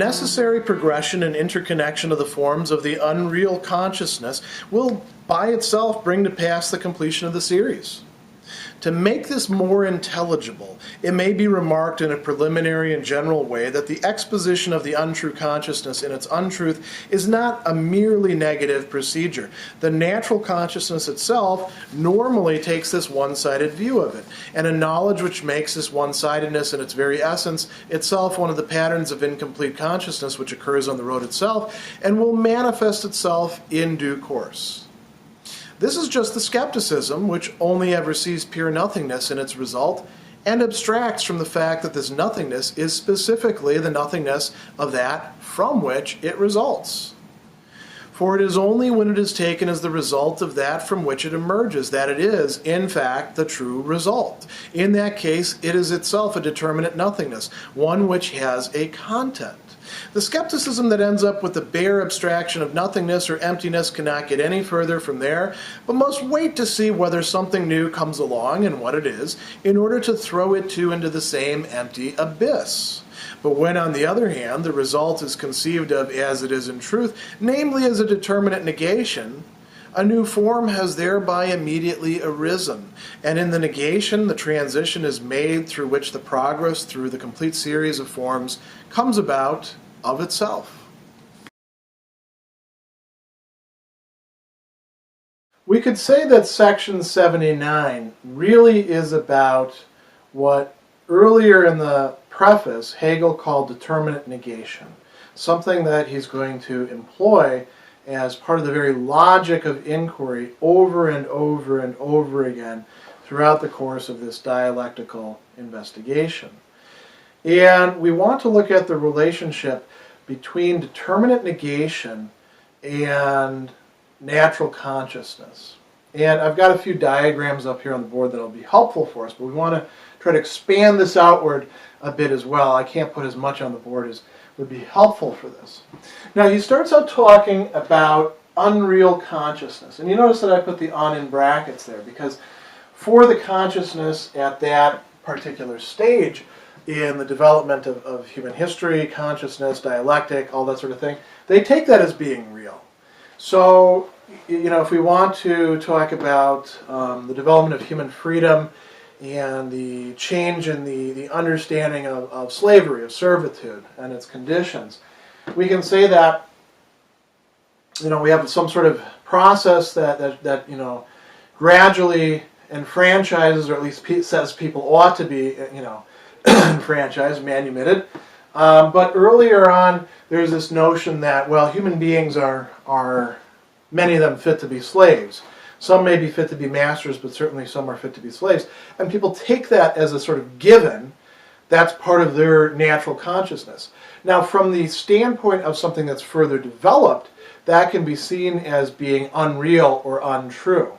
necessary progression and interconnection of the forms of the unreal consciousness will by itself bring to pass the completion of the series. To make this more intelligible, it may be remarked in a preliminary and general way that the exposition of the untrue consciousness in its untruth is not a merely negative procedure. The natural consciousness itself normally takes this one-sided view of it, and a knowledge which makes this one-sidedness in its very essence itself one of the patterns of incomplete consciousness which occurs on the road itself and will manifest itself in due course. This is just the skepticism, which only ever sees pure nothingness in its result and abstracts from the fact that this nothingness is specifically the nothingness of that from which it results. For it is only when it is taken as the result of that from which it emerges that it is, in fact, the true result. In that case, it is itself a determinate nothingness, one which has a content. The skepticism that ends up with the bare abstraction of nothingness or emptiness cannot get any further from there, but must wait to see whether something new comes along and what it is, in order to throw it too into the same empty abyss. But when, on the other hand, the result is conceived of as it is in truth, namely as a determinate negation, a new form has thereby immediately arisen, and in the negation the transition is made through which the progress through the complete series of forms comes about of itself. We could say that section 79 really is about what earlier in the preface Hegel called determinate negation, something that he's going to employ as part of the very logic of inquiry over and over and over again throughout the course of this dialectical investigation. And we want to look at the relationship between determinate negation and natural consciousness. And I've got a few diagrams up here on the board that will be helpful for us, but we want to try to expand this outward a bit as well. I can't put as much on the board as would be helpful for this. Now, he starts out talking about unreal consciousness. And you notice that I put the "un" in brackets there, because for the consciousness at that particular stage in the development of human history, consciousness, dialectic, all that sort of thing, they take that as being real. So, if we want to talk about the development of human freedom and the change in the understanding of slavery, of servitude, and its conditions, we can say that we have some sort of process that gradually enfranchises, or at least says people ought to be enfranchised, manumitted. But earlier on, there's this notion that, well, human beings are many of them fit to be slaves. Some may be fit to be masters, but certainly some are fit to be slaves. And people take that as a sort of given. That's part of their natural consciousness. Now, from the standpoint of something that's further developed, that can be seen as being unreal or untrue.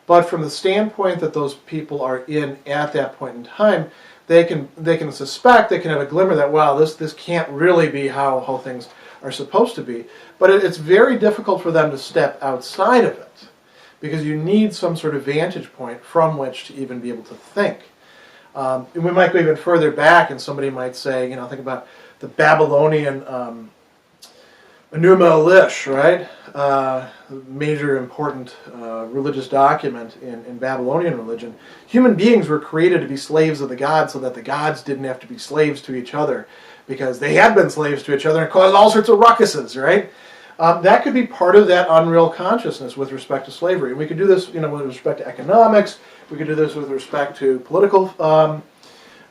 But from the standpoint that those people are in at that point in time, they can suspect, they can have a glimmer that, wow, this can't really be how things are supposed to be. But it's very difficult for them to step outside of it, because you need some sort of vantage point from which to even be able to think. And we might go even further back, and somebody might say, think about the Babylonian Enuma Elish, right? Major important religious document in Babylonian religion. Human beings were created to be slaves of the gods so that the gods didn't have to be slaves to each other, because they had been slaves to each other and caused all sorts of ruckuses, right? That could be part of that unreal consciousness with respect to slavery. And we could do this, with respect to economics. We could do this with respect to political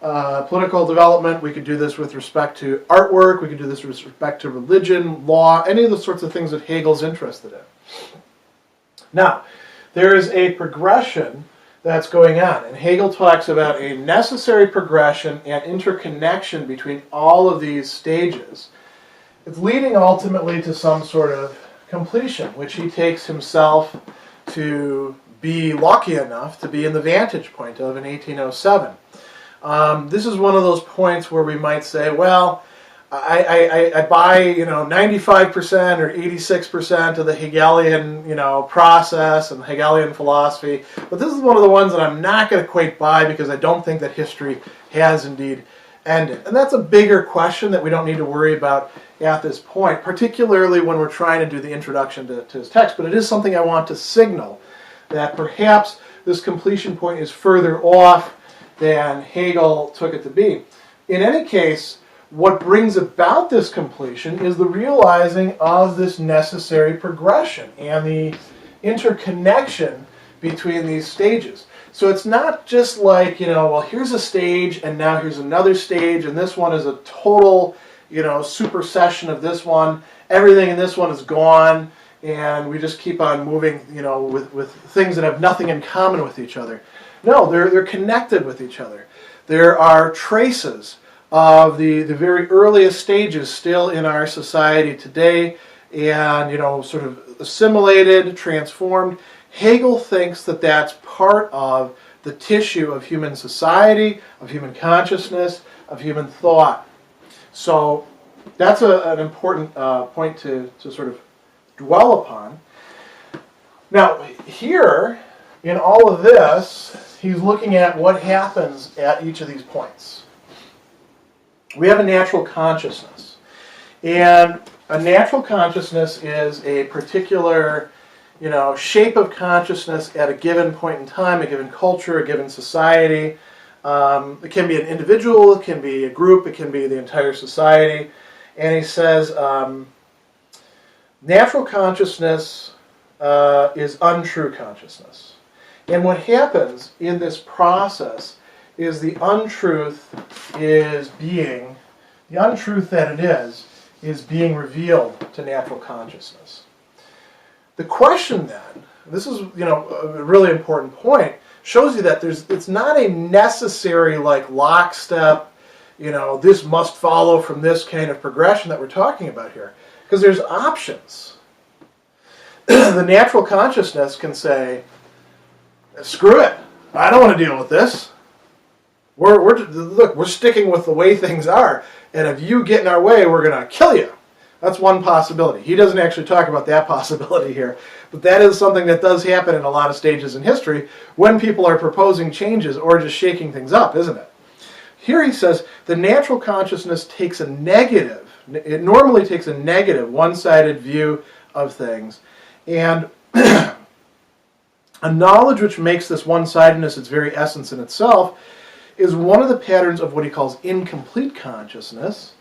development. We could do this with respect to artwork. We could do this with respect to religion, law, any of the sorts of things that Hegel's interested in. Now, there is a progression that's going on, and Hegel talks about a necessary progression and interconnection between all of these stages. It's leading ultimately to some sort of completion, which he takes himself to be lucky enough to be in the vantage point of in 1807. This is one of those points where we might say, well, I buy 95% or 86% of the Hegelian process and Hegelian philosophy, but this is one of the ones that I'm not going to quite buy, because I don't think that history has indeed ended? And that's a bigger question that we don't need to worry about at this point, particularly when we're trying to do the introduction to his text. But it is something I want to signal, that perhaps this completion point is further off than Hegel took it to be. In any case, what brings about this completion is the realizing of this necessary progression and the interconnection between these stages. So it's not just like, well, here's a stage and now here's another stage, and this one is a total, supersession of this one. Everything in this one is gone, and we just keep on moving, with things that have nothing in common with each other. No, they're connected with each other. There are traces of the very earliest stages still in our society today, and sort of assimilated, transformed. Hegel thinks that that's part of the tissue of human society, of human consciousness, of human thought. So that's an important point to sort of dwell upon. Now, here, in all of this, he's looking at what happens at each of these points. We have a natural consciousness. And a natural consciousness is a particular, shape of consciousness at a given point in time, a given culture, a given society. It can be an individual, it can be a group, it can be the entire society. And he says, natural consciousness is untrue consciousness. And what happens in this process is the untruth that it is being revealed to natural consciousness. The question then, this is a really important point, shows you that it's not a necessary lockstep, this must follow from this kind of progression that we're talking about here, because there's options. The natural consciousness can say, screw it, I don't want to deal with this. We're sticking with the way things are, and if you get in our way, we're going to kill you. That's one possibility. He doesn't actually talk about that possibility here, but that is something that does happen in a lot of stages in history when people are proposing changes or just shaking things up, isn't it? Here he says the natural consciousness takes a negative, it normally takes a negative, one-sided view of things, and a knowledge which makes this one-sidedness its very essence in itself is one of the patterns of what he calls incomplete consciousness.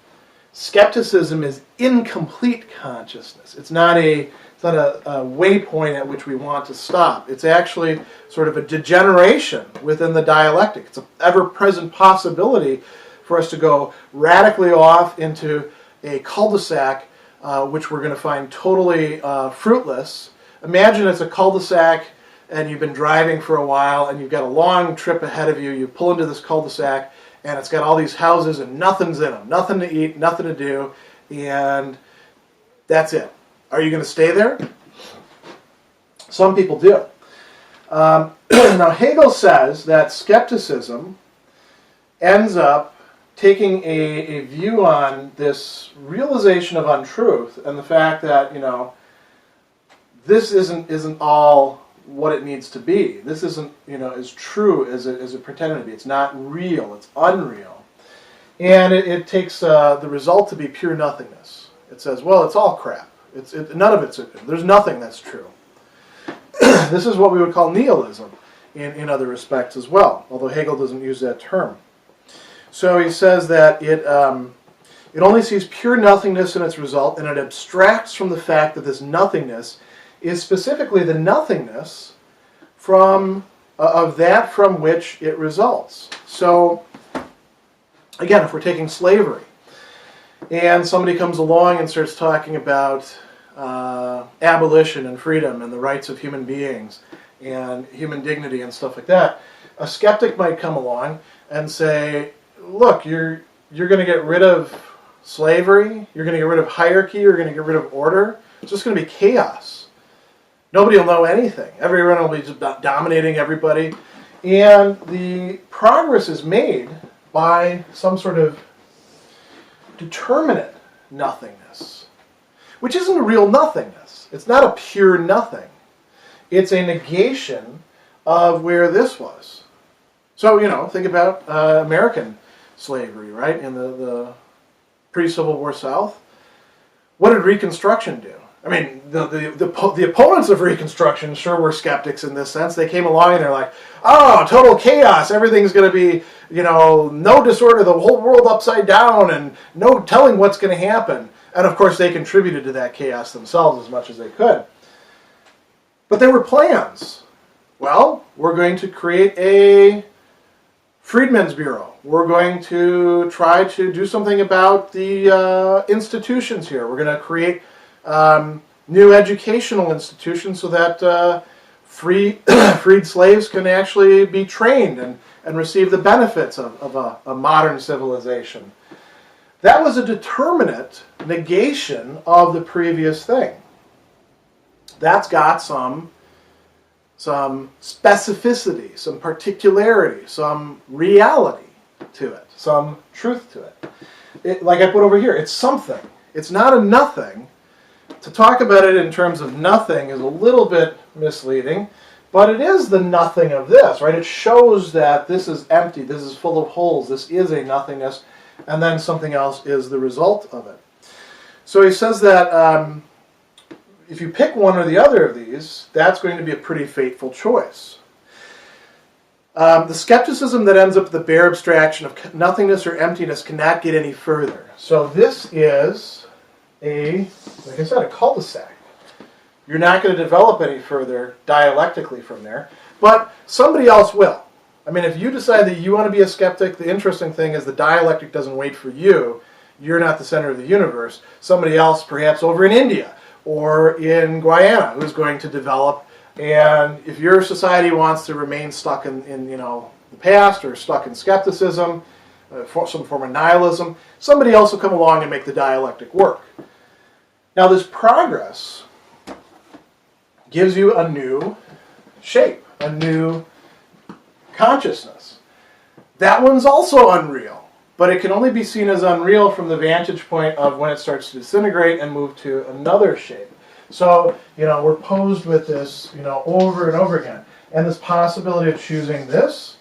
Skepticism is incomplete consciousness. It's not a waypoint at which we want to stop. It's actually sort of a degeneration within the dialectic. It's an ever-present possibility for us to go radically off into a cul-de-sac, which we're going to find totally fruitless. Imagine it's a cul-de-sac and you've been driving for a while and you've got a long trip ahead of you. You pull into this cul-de-sac and it's got all these houses and nothing's in them. Nothing to eat, nothing to do, and that's it. Are you going to stay there? Some people do. Now Hegel says that skepticism ends up taking a view on this realization of untruth and the fact that, this isn't all what it needs to be. This isn't, as true as it pretended to be. It's not real. It's unreal. And it takes the result to be pure nothingness. It says, well, it's all crap. None of it's, there's nothing that's true. This is what we would call nihilism in other respects as well, although Hegel doesn't use that term. So he says that it only sees pure nothingness in its result, and it abstracts from the fact that this nothingness is specifically the nothingness of that from which it results. So, again, if we're taking slavery, and somebody comes along and starts talking about abolition and freedom and the rights of human beings and human dignity and stuff like that, a skeptic might come along and say, look, you're going to get rid of slavery, you're going to get rid of hierarchy, you're going to get rid of order, it's just going to be chaos. Nobody will know anything. Everyone will be just dominating everybody. And the progress is made by some sort of determinate nothingness, which isn't a real nothingness. It's not a pure nothing. It's a negation of where this was. So, think about American slavery, right, in the pre-Civil War South. What did Reconstruction do? I mean, the opponents of Reconstruction sure were skeptics in this sense. They came along and they're like, oh, total chaos, everything's going to be, no disorder, the whole world upside down, and no telling what's going to happen. And of course they contributed to that chaos themselves as much as they could. But there were plans. Well, we're going to create a Freedmen's Bureau. We're going to try to do something about the institutions here. We're going to create new educational institutions so that freed slaves can actually be trained and receive the benefits of a modern civilization. That was a determinate negation of the previous thing. That's got some specificity, some particularity, some reality to it, some truth to it. Like I put over here, it's something. It's not a nothing. To talk about it in terms of nothing is a little bit misleading, but it is the nothing of this, right? It shows that this is empty, this is full of holes, this is a nothingness, and then something else is the result of it. So he says that if you pick one or the other of these, that's going to be a pretty fateful choice. The skepticism that ends up with the bare abstraction of nothingness or emptiness cannot get any further. So this is like I said, a cul-de-sac. You're not going to develop any further dialectically from there, but somebody else will. I mean, if you decide that you want to be a skeptic, the interesting thing is the dialectic doesn't wait for you. You're not the center of the universe. Somebody else, perhaps over in India or in Guyana, who's going to develop. And if your society wants to remain stuck in the past or stuck in skepticism, some form of nihilism, somebody else will come along and make the dialectic work. Now, this progress gives you a new shape, a new consciousness. That one's also unreal, but it can only be seen as unreal from the vantage point of when it starts to disintegrate and move to another shape. So, we're posed with this, over and over again. And this possibility of choosing this,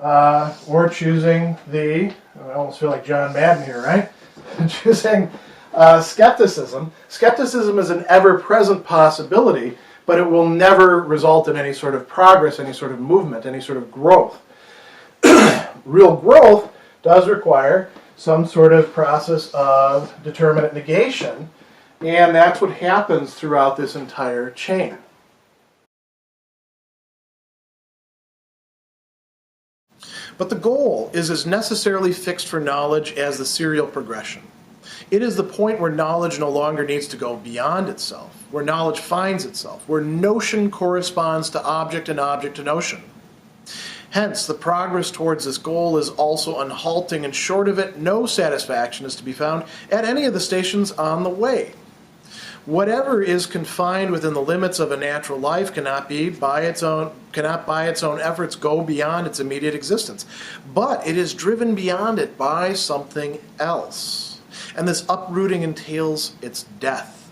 or choosing I almost feel like John Madden here, right? Choosing skepticism. Skepticism is an ever-present possibility, but it will never result in any sort of progress, any sort of movement, any sort of growth. Real growth does require some sort of process of determinate negation, and that's what happens throughout this entire chain. But the goal is as necessarily fixed for knowledge as the serial progression. It is the point where knowledge no longer needs to go beyond itself, where knowledge finds itself, where notion corresponds to object and object to notion. Hence, the progress towards this goal is also unhalting, and short of it, no satisfaction is to be found at any of the stations on the way. Whatever is confined within the limits of a natural life cannot by its own efforts go beyond its immediate existence. But it is driven beyond it by something else. And this uprooting entails its death.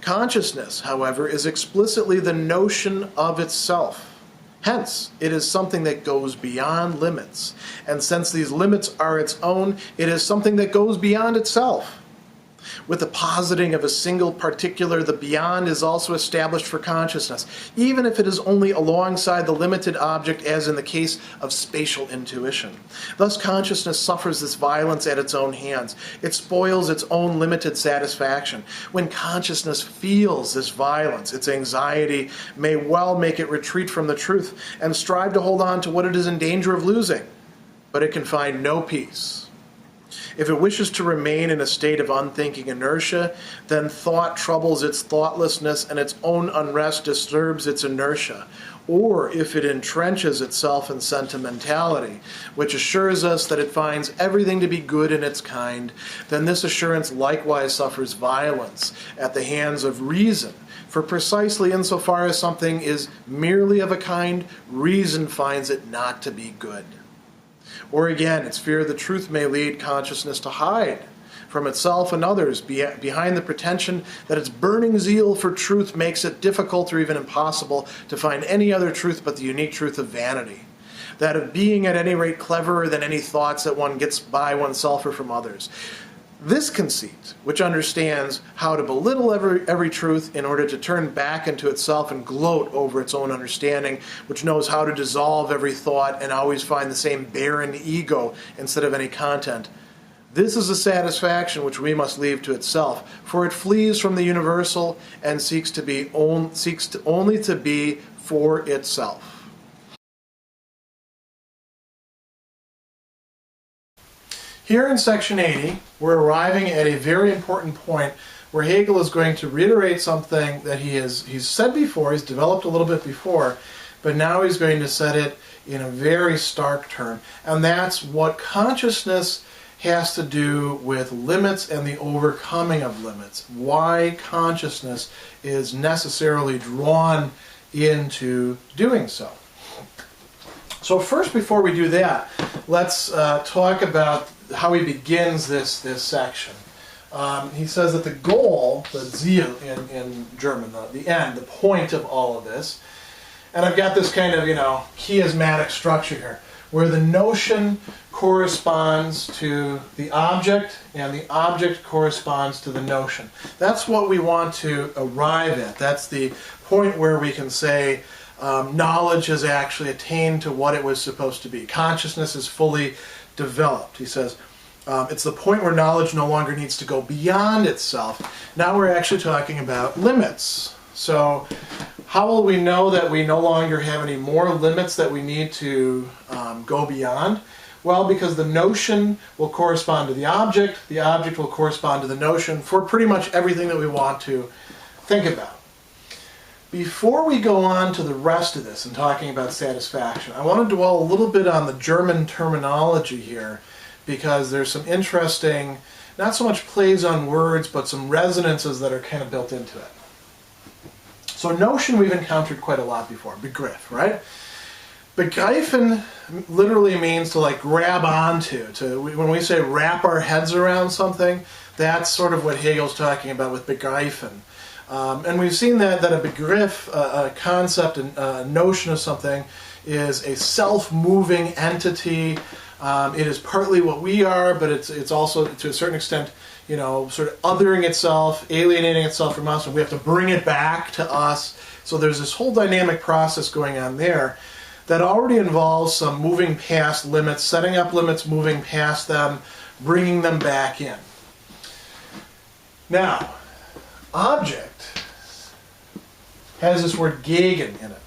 Consciousness, however, is explicitly the notion of itself. Hence, it is something that goes beyond limits. And since these limits are its own, it is something that goes beyond itself. With the positing of a single particular, the beyond is also established for consciousness, even if it is only alongside the limited object, as in the case of spatial intuition. Thus, consciousness suffers this violence at its own hands. It spoils its own limited satisfaction. When consciousness feels this violence, its anxiety may well make it retreat from the truth and strive to hold on to what it is in danger of losing. But it can find no peace. If it wishes to remain in a state of unthinking inertia, then thought troubles its thoughtlessness and its own unrest disturbs its inertia. Or if it entrenches itself in sentimentality, which assures us that it finds everything to be good in its kind, then this assurance likewise suffers violence at the hands of reason. For precisely insofar as something is merely of a kind, reason finds it not to be good. Or again, its fear of the truth may lead consciousness to hide from itself and others behind the pretension that its burning zeal for truth makes it difficult or even impossible to find any other truth but the unique truth of vanity. that of being at any rate cleverer than any thoughts that one gets by oneself or from others. This conceit, which understands how to belittle every truth in order to turn back into itself and gloat over its own understanding, which knows how to dissolve every thought and always find the same barren ego instead of any content, this is a satisfaction which we must leave to itself, for it flees from the universal and seeks only to be for itself. Here in section 80, we're arriving at a very important point where Hegel is going to reiterate something that he's said before, he's developed a little bit before, but now he's going to set it in a very stark term. And that's what consciousness has to do with limits and the overcoming of limits. Why consciousness is necessarily drawn into doing so. So first, before we do that, let's talk about how he begins this section. He says that the goal, the Ziel in German, the end, the point of all of this, and I've got this kind of, chiasmatic structure here, where the notion corresponds to the object and the object corresponds to the notion. That's what we want to arrive at. That's the point where we can say knowledge has actually attained to what it was supposed to be. Consciousness is fully developed. He says it's the point where knowledge no longer needs to go beyond itself. Now we're actually talking about limits. So how will we know that we no longer have any more limits that we need to go beyond? Well, because the notion will correspond to the object will correspond to the notion for pretty much everything that we want to think about. Before we go on to the rest of this and talking about satisfaction, I want to dwell a little bit on the German terminology here, because there's some interesting, not so much plays on words, but some resonances that are kind of built into it. So notion we've encountered quite a lot before, Begriff, right? Begreifen literally means to grab onto. When we say wrap our heads around something, that's sort of what Hegel's talking about with Begreifen. And we've seen that a Begriff, a concept, a notion of something, is a self-moving entity. It is partly what we are, but it's also, to a certain extent, sort of othering itself, alienating itself from us, and we have to bring it back to us. So there's this whole dynamic process going on there that already involves some moving past limits, setting up limits, moving past them, bringing them back in. Now, object has this word gegen in it.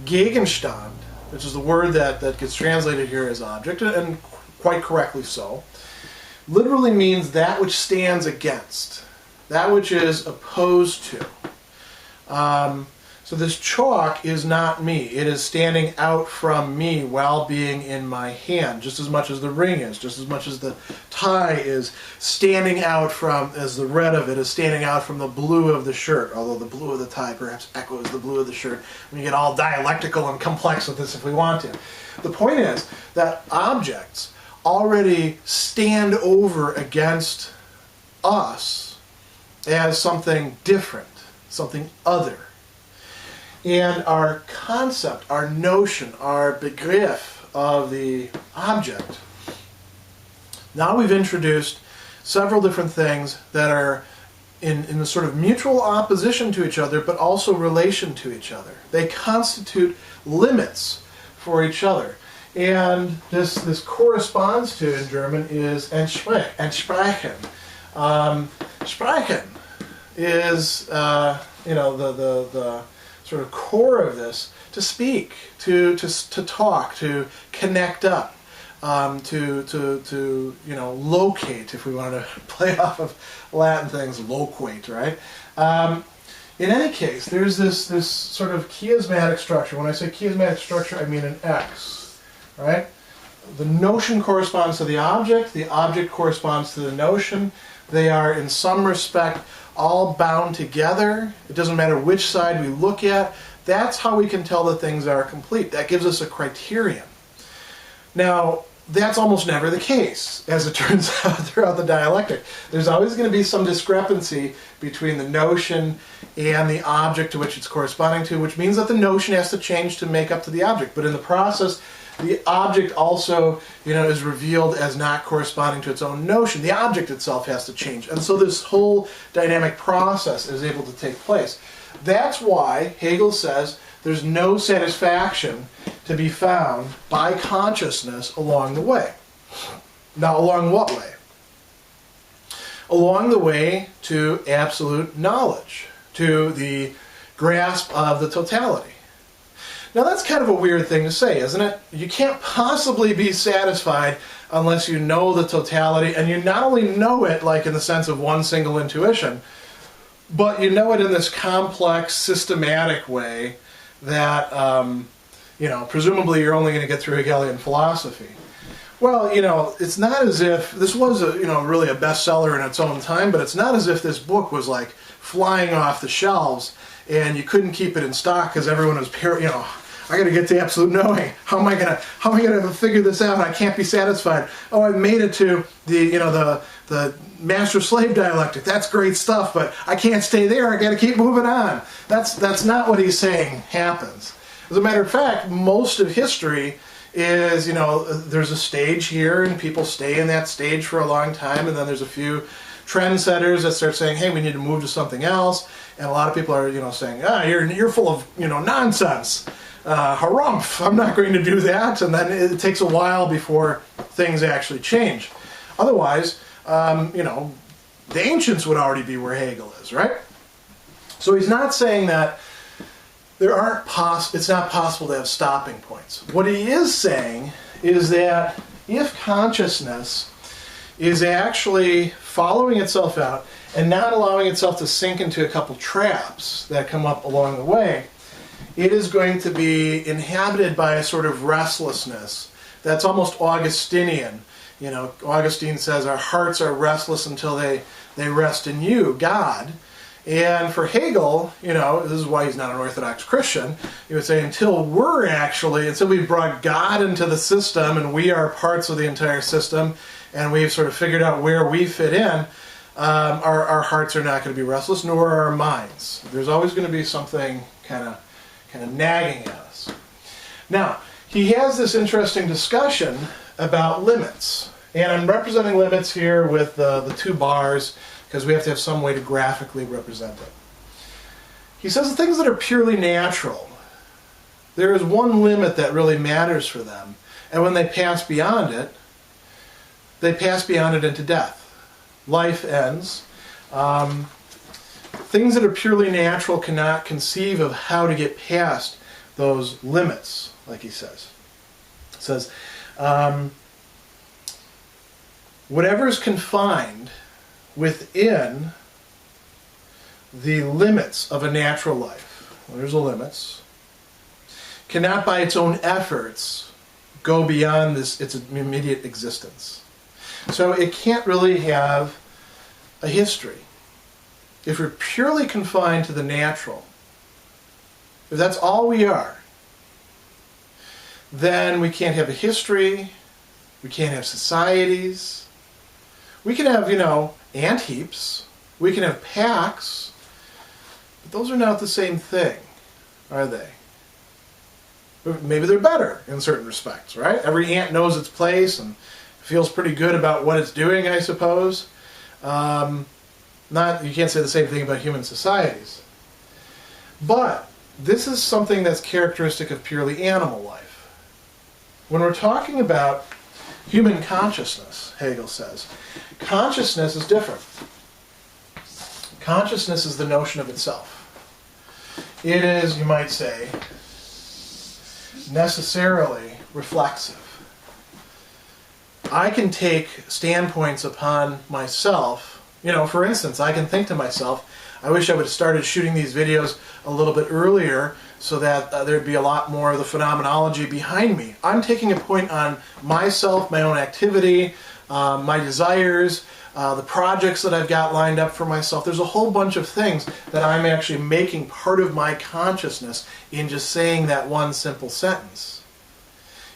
Gegenstand, which is the word that gets translated here as object, and quite correctly so, literally means that which stands against, that which is opposed to. So this chalk is not me. It is standing out from me while being in my hand, just as much as the ring is, just as much as the tie is standing out from, as the red of it is standing out from the blue of the shirt, although the blue of the tie perhaps echoes the blue of the shirt. We get all dialectical and complex with this if we want to. The point is that objects already stand over against us as something different, something other. And our concept, our notion, our Begriff of the object, now we've introduced several different things that are in a sort of mutual opposition to each other, but also relation to each other. They constitute limits for each other. And this corresponds to, in German, is entsprechen. Sprechen is, the sort of core of this, to speak, to talk, to connect up, to locate, if we want to play off of Latin things, loquate, right? In any case, there's this sort of chiasmatic structure. When I say chiasmatic structure, I mean an X, right? The notion corresponds to the object corresponds to the notion. They are, in some respect, all bound together. It doesn't matter which side we look at. That's how we can tell that things are complete. That gives us a criterion. Now, that's almost never the case, as it turns out throughout the dialectic. There's always going to be some discrepancy between the notion and the object to which it's corresponding to, which means that the notion has to change to make up to the object. But in the process, The object also, is revealed as not corresponding to its own notion. The object itself has to change. And so this whole dynamic process is able to take place. That's why Hegel says there's no satisfaction to be found by consciousness along the way. Now, along what way? Along the way to absolute knowledge, to the grasp of the totality. Now that's kind of a weird thing to say, isn't it? You can't possibly be satisfied unless you know the totality, and you not only know it like in the sense of one single intuition, but you know it in this complex, systematic way that, presumably you're only going to get through Hegelian philosophy. Well, it's not as if, this was really a bestseller in its own time, but it's not as if this book was like flying off the shelves and you couldn't keep it in stock because everyone was, I got to get to absolute knowing. How am I gonna figure this out? I can't be satisfied. Oh, I've made it to the master-slave dialectic. That's great stuff, but I can't stay there. I got to keep moving on. That's not what he's saying happens. As a matter of fact, most of history is, there's a stage here, and people stay in that stage for a long time, and then there's a few trendsetters that start saying, hey, we need to move to something else. And a lot of people are, saying, you're full of, nonsense. Harumph, I'm not going to do that. And then it takes a while before things actually change. Otherwise, the ancients would already be where Hegel is, right? So he's not saying that it's not possible to have stopping points. What he is saying is that if consciousness is actually following itself out and not allowing itself to sink into a couple traps that come up along the way, it is going to be inhabited by a sort of restlessness that's almost Augustinian. Augustine says our hearts are restless until they rest in you, God. And for Hegel, this is why he's not an Orthodox Christian, he would say until we've brought God into the system and we are parts of the entire system and we've sort of figured out where we fit in, our hearts are not going to be restless, nor are our minds. There's always going to be something kind of nagging at us. Now, he has this interesting discussion about limits. And I'm representing limits here with the two bars because we have to have some way to graphically represent it. He says the things that are purely natural, there is one limit that really matters for them. And when they pass beyond it, they pass beyond it into death. Life ends. Things that are purely natural cannot conceive of how to get past those limits, like he says. He says, whatever is confined within the limits of a natural life, there's the limits, cannot by its own efforts go beyond its immediate existence. So it can't really have a history. If we're purely confined to the natural, if that's all we are, then we can't have a history, we can't have societies, we can have, ant heaps, we can have packs, but those are not the same thing, are they? Maybe they're better in certain respects, right? Every ant knows its place and feels pretty good about what it's doing, I suppose. You can't say the same thing about human societies. But this is something that's characteristic of purely animal life. When we're talking about human consciousness, Hegel says, consciousness is different. Consciousness is the notion of itself. It is, you might say, necessarily reflexive. I can take standpoints upon myself. For instance, I can think to myself, I wish I would have started shooting these videos a little bit earlier so that there'd be a lot more of the phenomenology behind me. I'm taking a point on myself, my own activity, my desires, the projects that I've got lined up for myself. There's a whole bunch of things that I'm actually making part of my consciousness in just saying that one simple sentence.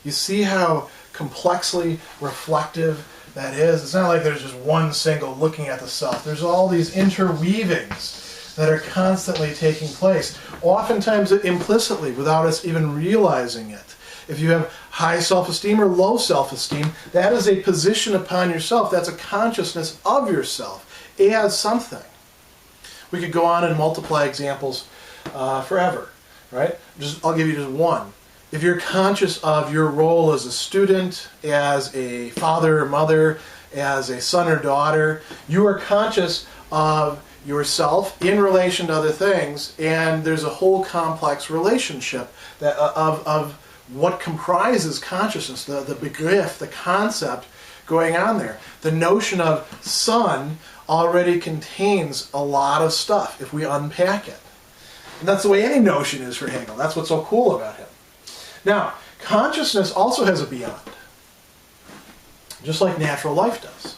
You see how complexly reflective that is? It's not like there's just one single looking at the self. There's all these interweavings that are constantly taking place, oftentimes implicitly without us even realizing it. If you have high self-esteem or low self-esteem, that is a position upon yourself. That's a consciousness of yourself as something. We could go on and multiply examples forever, right? I'll give you just one. If you're conscious of your role as a student, as a father or mother, as a son or daughter, you are conscious of yourself in relation to other things, and there's a whole complex relationship that, of what comprises consciousness, the begriff, the concept going on there. The notion of son already contains a lot of stuff if we unpack it. And that's the way any notion is for Hegel. That's what's so cool about him. Now, consciousness also has a beyond, just like natural life does.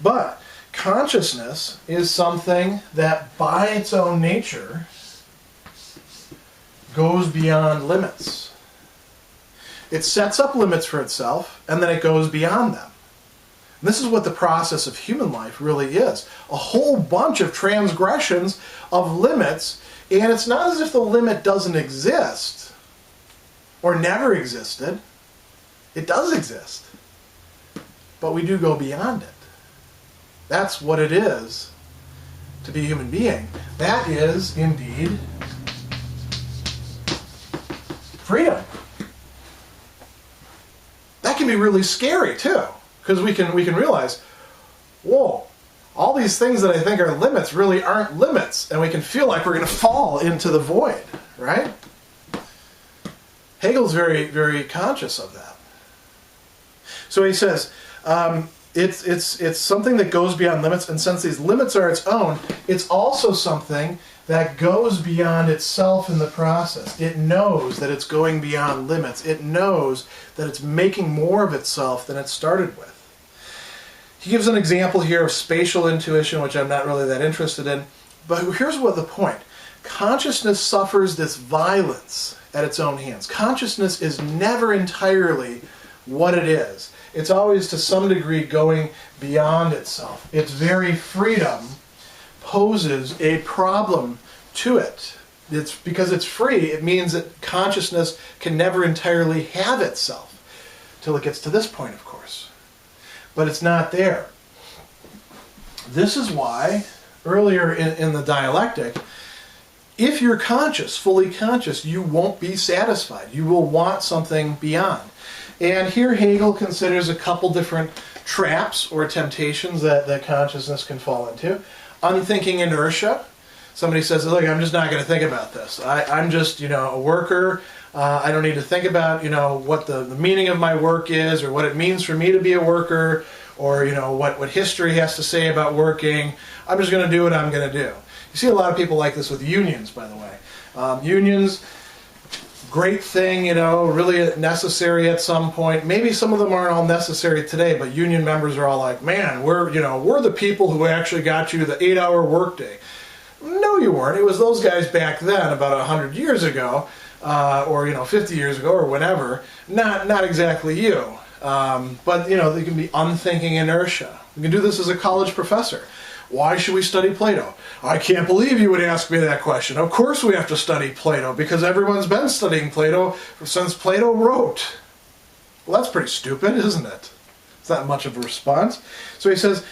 But consciousness is something that by its own nature goes beyond limits. It sets up limits for itself, and then it goes beyond them. And this is what the process of human life really is. A whole bunch of transgressions of limits, and it's not as if the limit doesn't exist or never existed. It does exist. But we do go beyond it. That's what it is to be a human being. That is, indeed, freedom. That can be really scary, too, because we can realize, whoa, all these things that I think are limits really aren't limits, and we can feel like we're going to fall into the void, right? Hegel's very, very conscious of that. So he says, it's something that goes beyond limits, and since these limits are its own, it's also something that goes beyond itself in the process. It knows that it's going beyond limits. It knows that it's making more of itself than it started with. He gives an example here of spatial intuition, which I'm not really that interested in, but here's what the point. Consciousness suffers this violence at its own hands. Consciousness is never entirely what it is. It's always to some degree going beyond itself. Its very freedom poses a problem to it. It's because it's free, it means that consciousness can never entirely have itself till it gets to this point, of course. But it's not there. This is why earlier in the dialectic, if you're conscious, fully conscious, you won't be satisfied. You will want something beyond. And here Hegel considers a couple different traps or temptations that consciousness can fall into. Unthinking inertia. Somebody says, look, I'm just not going to think about this. I'm just, a worker. I don't need to think about, what the meaning of my work is, or what it means for me to be a worker, or, what history has to say about working. I'm just going to do what I'm going to do. You see a lot of people like this with unions, by the way. Unions, great thing, really necessary at some point. Maybe some of them aren't all necessary today, but union members are all like, man, we're the people who actually got you the 8-hour workday. No, you weren't. It was those guys back then, about 100 years ago, or 50 years ago, or whenever. Not exactly you. But they can be unthinking inertia. You can do this as a college professor. Why should we study Plato? I can't believe you would ask me that question. Of course we have to study Plato, because everyone's been studying Plato since Plato wrote. Well, that's pretty stupid, isn't it? It's not much of a response. So he says,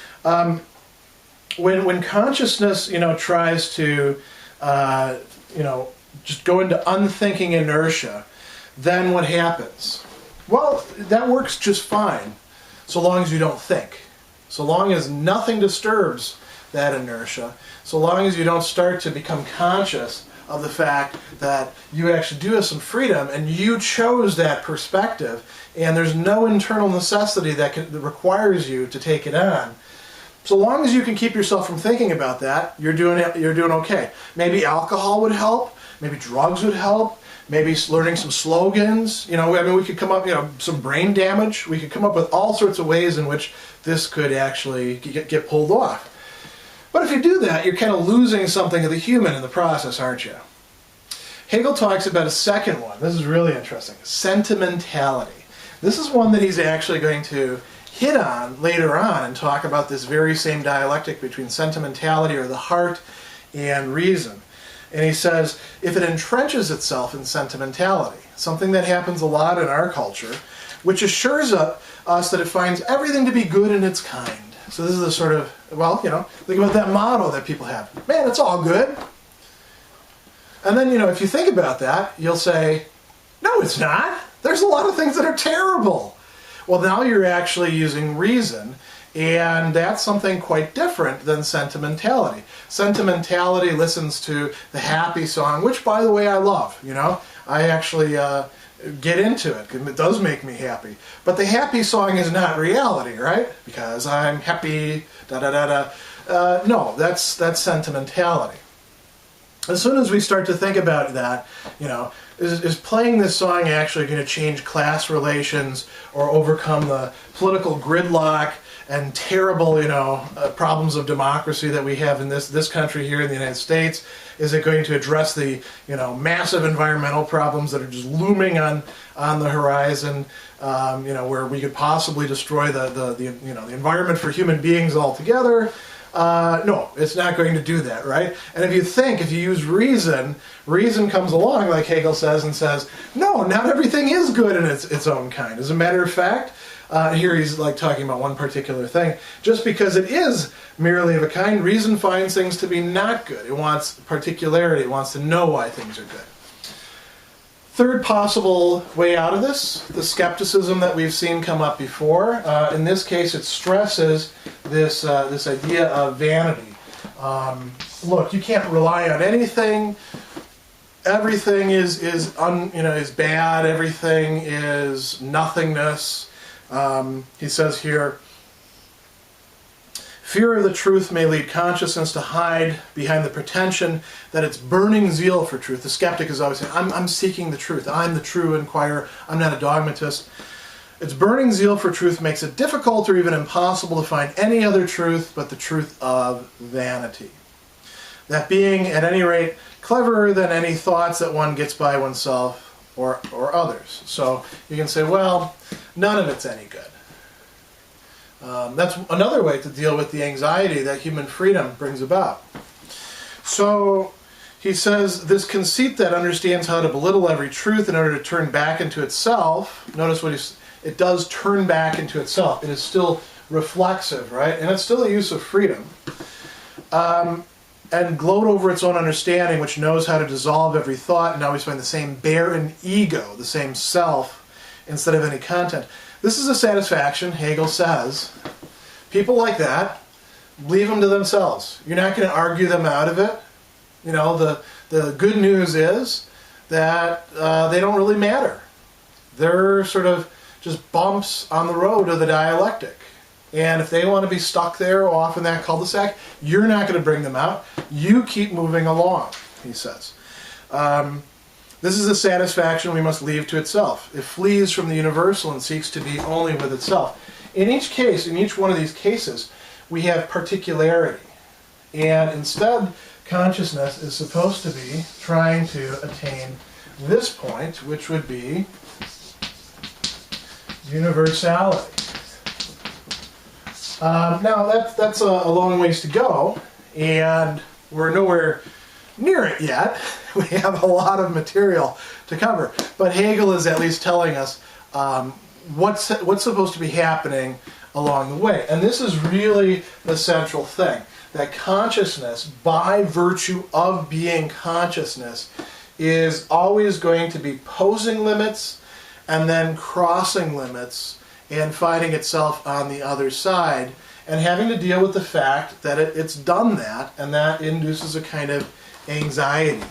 when consciousness, tries to, just go into unthinking inertia, then what happens? Well, that works just fine, so long as you don't think. So long as nothing disturbs that inertia, so long as you don't start to become conscious of the fact that you actually do have some freedom and you chose that perspective, and there's no internal necessity that requires you to take it on. So long as you can keep yourself from thinking about that, you're doing okay. Maybe alcohol would help, maybe drugs would help, maybe learning some slogans. We could come up, some brain damage. We could come up with all sorts of ways in which this could actually get pulled off. But if you do that, you're kind of losing something of the human in the process, aren't you? Hegel talks about a second one. This is really interesting. Sentimentality. This is one that he's actually going to hit on later on and talk about this very same dialectic between sentimentality, or the heart, and reason. And he says, if it entrenches itself in sentimentality, something that happens a lot in our culture, which assures us that it finds everything to be good in its kind. So this is a sort of, well, think about that motto that people have. Man, it's all good. And then, if you think about that, you'll say, no, it's not. There's a lot of things that are terrible. Well, now you're actually using reason, and that's something quite different than sentimentality. Sentimentality listens to the happy song, which, by the way, I love. I actually get into it, because it does make me happy. But the happy song is not reality, right? Because I'm happy, da-da-da-da. No, that's sentimentality. As soon as we start to think about that, is playing this song actually going to change class relations or overcome the political gridlock and terrible, problems of democracy that we have in this country here in the United States? Is it going to address the, massive environmental problems that are just looming on the horizon, where we could possibly destroy the environment for human beings altogether? No, it's not going to do that, right? And if you use reason comes along, like Hegel says, and says, no, not everything is good in its own kind. As a matter of fact, here he's like talking about one particular thing. Just because it is merely of a kind, reason finds things to be not good. It wants particularity. It wants to know why things are good. Third possible way out of this, the skepticism that we've seen come up before. In this case, it stresses this idea of vanity. Look, you can't rely on anything. Everything is bad. Everything is nothingness. He says here, fear of the truth may lead consciousness to hide behind the pretension that it's burning zeal for truth. The skeptic is always saying, I'm seeking the truth. I'm the true inquirer. I'm not a dogmatist. Its burning zeal for truth makes it difficult or even impossible to find any other truth but the truth of vanity. That being, at any rate, cleverer than any thoughts that one gets by oneself or others. So you can say, well, none of it's any good. That's another way to deal with the anxiety that human freedom brings about. So he says, this conceit that understands how to belittle every truth in order to turn back into itself, notice what it does turn back into itself. It is still reflexive, right? And it's still a use of freedom. And gloat over its own understanding, which knows how to dissolve every thought and always find the same barren ego, the same self, instead of any content. This is a satisfaction, Hegel says. People like that, leave them to themselves. You're not going to argue them out of it. The good news is that they don't really matter. They're sort of just bumps on the road of the dialectic. And if they want to be stuck there off in that cul-de-sac, you're not going to bring them out. You keep moving along, he says. This is a satisfaction we must leave to itself. It flees from the universal and seeks to be only with itself. In each case, in each one of these cases, we have particularity. And instead, consciousness is supposed to be trying to attain this point, which would be universality. Now, that's a long ways to go, and we're nowhere near it yet. We have a lot of material to cover. But Hegel is at least telling us what's supposed to be happening along the way. And this is really the central thing, that consciousness, by virtue of being consciousness, is always going to be posing limits and then crossing limits and finding itself on the other side and having to deal with the fact that it's done that, and that induces a kind of anxiety.